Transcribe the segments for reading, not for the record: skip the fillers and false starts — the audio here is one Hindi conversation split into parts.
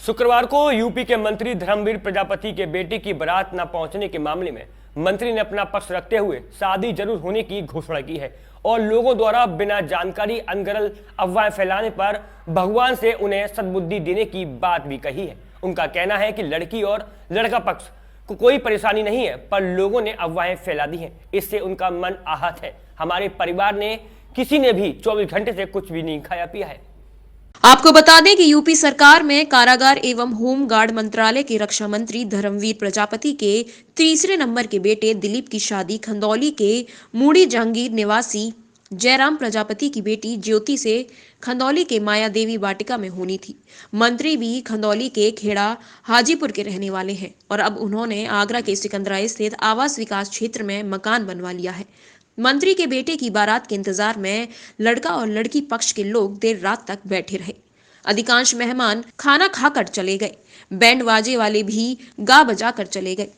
शुक्रवार को यूपी के मंत्री धर्मवीर प्रजापति के बेटे की बारात न पहुंचने के मामले में मंत्री ने अपना पक्ष रखते हुए शादी जरूर होने की घोषणा की है और लोगों द्वारा बिना जानकारी अनगढ़ अफवाहें फैलाने पर भगवान से उन्हें सद्बुद्धि देने की बात भी कही है। उनका कहना है कि लड़की और लड़का पक्ष को कोई परेशानी नहीं है, पर लोगों ने अफवाहें फैला दी हैं, इससे उनका मन आहत है। हमारे परिवार ने किसी ने भी 24 घंटे से कुछ भी नहीं खाया पिया है। आपको बता दें कि यूपी सरकार में कारागार एवं होम गार्ड मंत्रालय के रक्षा मंत्री धर्मवीर प्रजापति के तीसरे नंबर के बेटे दिलीप की शादी खंदौली के मूड़ी जहांगीर निवासी जयराम प्रजापति की बेटी ज्योति से खंदौली के माया देवी वाटिका में होनी थी। मंत्री भी खंदौली के खेड़ा हाजीपुर के रहने वाले हैं और अब उन्होंने आगरा के सिकंदरा स्थित आवास विकास क्षेत्र में मकान बनवा लिया है। मंत्री के बेटे की बारात के इंतजार में लड़का और लड़की पक्ष के लोग देर रात तक बैठे रहे। अधिकांश मेहमान खाना खाकर चले गए, बैंड बाजे वाले भी गा बजा कर चले गए,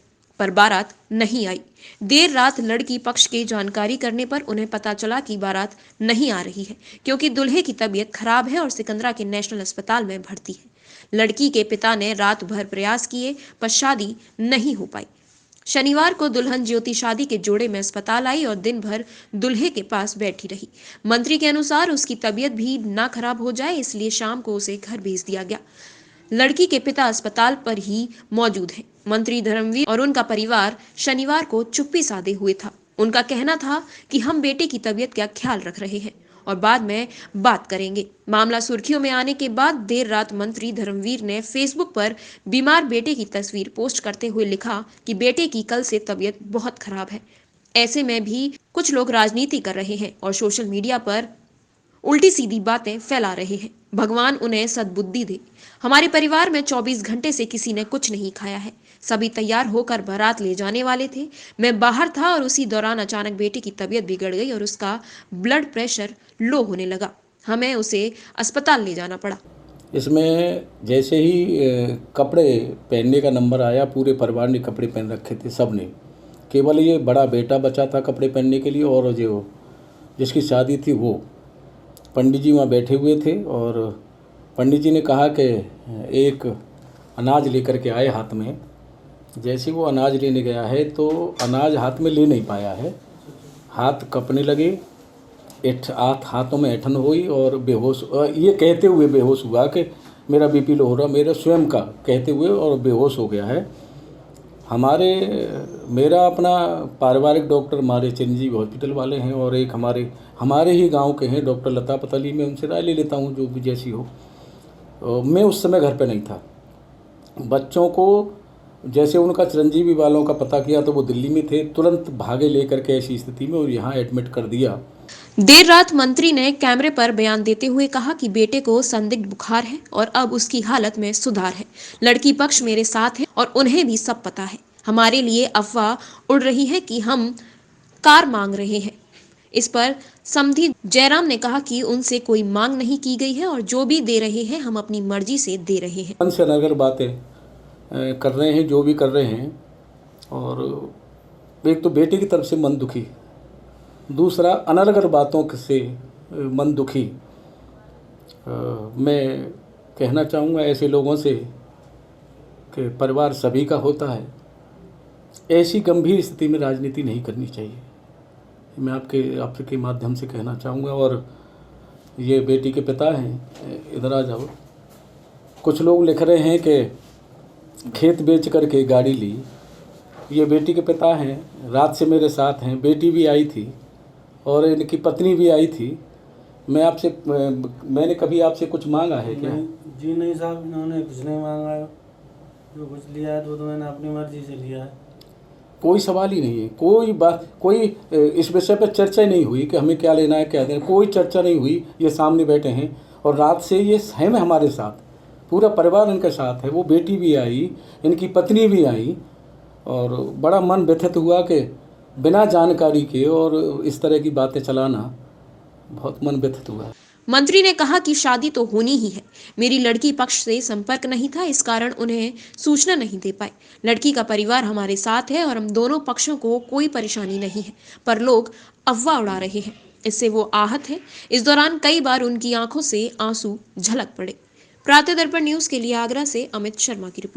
पर बारात नहीं आई। देर रात लड़की पक्ष की जानकारी करने पर उन्हें पता चला कि बारात नहीं आ रही है, क्योंकि दूल्हे की तबीयत खराब है और सिकंदरा के नेशनल अस्पताल में भर्ती है। लड़की के पिता ने रात भर प्रयास किए पर शादी नहीं हो पाई। शनिवार को दुल्हन ज्योति शादी के जोड़े में अस्पताल आई और दिन भर दूल्हे के पास बैठी रही। मंत्री के अनुसार उसकी तबीयत भी ना खराब हो जाए, इसलिए शाम को उसे घर भेज दिया गया। लड़की के पिता अस्पताल पर ही मौजूद हैं। मंत्री धर्मवीर और उनका परिवार शनिवार को चुप्पी साधे हुए था। उनका कहना था कि हम बेटे की तबीयत का ख्याल रख रहे हैं और बाद में बात करेंगे। मामला सुर्खियों में आने के बाद देर रात मंत्री धर्मवीर ने फेसबुक पर बीमार बेटे की तस्वीर पोस्ट करते हुए लिखा कि बेटे की कल से तबीयत बहुत खराब है। ऐसे में भी कुछ लोग राजनीति कर रहे हैं और सोशल मीडिया पर उल्टी सीधी बातें फैला रहे हैं। भगवान उन्हें सद्बुद्धि दे। हमारे परिवार में 24 घंटे से किसी ने कुछ नहीं खाया है। सभी तैयार होकर बारात ले जाने वाले थे। मैं बाहर था और उसी दौरान अचानक बेटे की तबीयत बिगड़ गई और उसका ब्लड प्रेशर लो होने लगा। हमें उसे अस्पताल ले जाना पड़ा। इसमें जैसे ही कपड़े पहनने का नंबर आया, पूरे परिवार ने कपड़े पहन रखे थे, सब ने। केवल ये बड़ा बेटा बचा था कपड़े पहनने के लिए, और जो जिसकी शादी थी वो पंडित जी वहाँ बैठे हुए थे और पंडित जी ने कहा कि एक अनाज लेकर के आए हाथ में। जैसे वो अनाज लेने गया है तो अनाज हाथ में ले नहीं पाया है, हाथ कँपने लगे, हाथों में ऐंठन हुई और बेहोश, ये कहते हुए बेहोश हुआ कि मेरा बीपी लो हो रहा, मेरा स्वयं का कहते हुए, और बेहोश हो गया है। मेरा अपना पारिवारिक डॉक्टर हमारे चिरंजीवी हॉस्पिटल वाले हैं और एक हमारे ही गांव के हैं डॉक्टर लता पतली, मैं उनसे राय ले लेता हूं जो भी जैसी हो। मैं उस समय घर पे नहीं था। बच्चों को जैसे उनका चिरंजीवी वालों का पता किया तो वो दिल्ली में थे, तुरंत भागे लेकर के ऐसी स्थिति में और यहाँ एडमिट कर दिया। देर रात मंत्री ने कैमरे पर बयान देते हुए कहा कि बेटे को संदिग्ध बुखार है और अब उसकी हालत में सुधार है। लड़की पक्ष मेरे साथ है और उन्हें भी सब पता है। हमारे लिए अफवाह उड़ रही है कि हम कार मांग रहे हैं। इस पर समधी जयराम ने कहा कि उनसे कोई मांग नहीं की गई है और जो भी दे रहे हैं हम अपनी मर्जी से दे रहे हैं। मन से अगर बातें कर रहे हैं, जो भी कर रहे हैं, और एक तो बेटे की तरफ से मन दुखी, दूसरा अनर्गल बातों से मन दुखी। मैं कहना चाहूँगा ऐसे लोगों से कि परिवार सभी का होता है, ऐसी गंभीर स्थिति में राजनीति नहीं करनी चाहिए। मैं आपके माध्यम से कहना चाहूँगा। और ये बेटी के पिता हैं, इधर आ जाओ। कुछ लोग लिख रहे हैं कि खेत बेच करके गाड़ी ली। ये बेटी के पिता हैं, रात से मेरे साथ हैं, बेटी भी आई थी और इनकी पत्नी भी आई थी। मैंने कभी आपसे कुछ मांगा है क्या? जी नहीं साहब, इन्होंने कुछ नहीं मांगा है। जो कुछ लिया है तो मैंने अपनी मर्जी से लिया है। कोई सवाल ही नहीं है, कोई बात, कोई इस विषय पर चर्चा ही नहीं हुई कि हमें क्या लेना है क्या देना, कोई चर्चा नहीं हुई। ये सामने बैठे हैं और रात से ये हैं हमारे साथ, पूरा परिवार इनके साथ है। वो बेटी भी आई, इनकी पत्नी भी आई, और बड़ा मन व्यथित हुआ कि बिना जानकारी के और इस तरह की बातें चलाना, बहुत मन व्यथित हुआ। मंत्री ने कहा कि शादी तो होनी ही है। मेरी लड़की पक्ष से संपर्क नहीं था, इस कारण उन्हें सूचना नहीं दे पाए। लड़की का परिवार हमारे साथ है और हम दोनों पक्षों को कोई परेशानी नहीं है, पर लोग अफवाह उड़ा रहे हैं, इससे वो आहत है। इस दौरान कई बार उनकी आंखों से आंसू झलक पड़े। प्रातः दर्पण न्यूज के लिए आगरा से अमित शर्मा की रिपोर्ट।